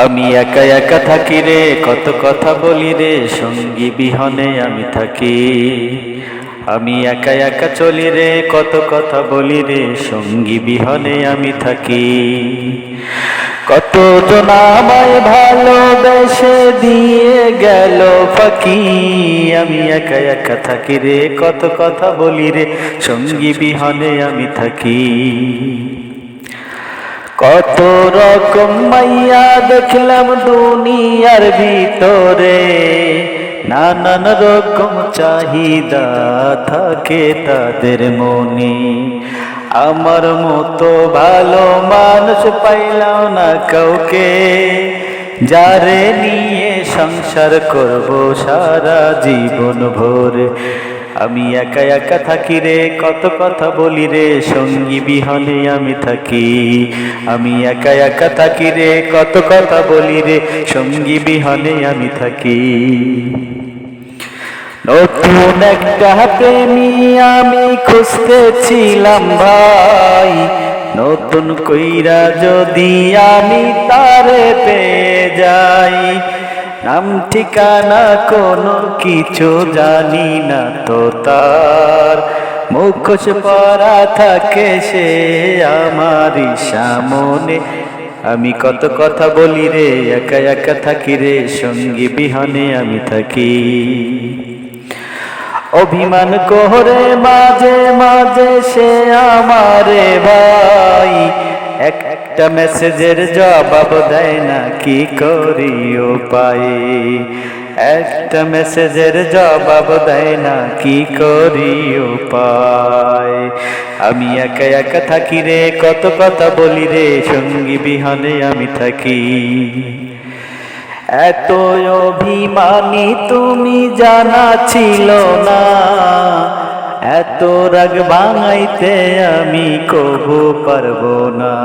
আমি একা একা থাকি রে, কত কথা বলি রে, সঙ্গী বিহনে আমি থাকি। আমি একা একা চলি রে, কত কথা বলি রে, সঙ্গী বিহনে আমি থাকি। কত জন আমায় ভালোবেসে দিয়ে গেল ফাঁকি। আমি একা একা থাকি রে, কত কথা বলি রে, সঙ্গী বিহনে আমি থাকি। কত রকম মাইয়া দেখলাম দুনিয়ার ভিতরে, নানান রকম চাহিদা থাকে তাদের মনে। আমার মতো ভালো মানুষ পাইলাম না কাউকে, যারে নিয়ে সংসার করব সারা জীবন ভরে। আমি একা একা থাকি রে, কত কথা বলি রে, সঙ্গী বিহনে আমি থাকি। আমি একা একা থাকি রে, কত কথা বলি রে, সঙ্গী বিহনে আমি থাকি। নতুন একটা প্রেমী আমি খুঁজতেছিলাম ভাই, নতুন কইরা যদি আমি তারে পেয়ে যাই। নাম ঠিকানা কোনো কিছু জানি না তো তার, মুখোশ পরা থাকে সে আমারই সামনে। আমি কত কথা বলি রে, একা একা থাকি রে, সঙ্গী বিহনে আমি থাকি। অভিমান করে মাঝে মাঝে সে আমারে ভাই, একটা মেসেজের জবাব দেয় না, কি করি উপায়। একটা মেসেজের জবাব দেয় না, কি করি উপায়। আমি একা একা থাকি রে, কত কথা বলি রে, সঙ্গী বিহনে আমি থাকি। এত অভিমানী তুমি জানা ছিল না, এত রাগ ভাঙাইতে আমি কবু পারবো না।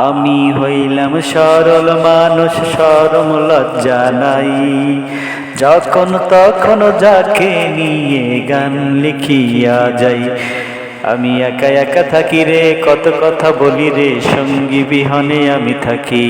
আমি হইলাম সরল মানুষ, শরম লজ্জা নাই, যখন তখন যাকে নিয়ে গান লিখিয়া যাই। আমি একা একা থাকি রে, কত কথা বলি রে, সঙ্গী বিহনে আমি থাকি।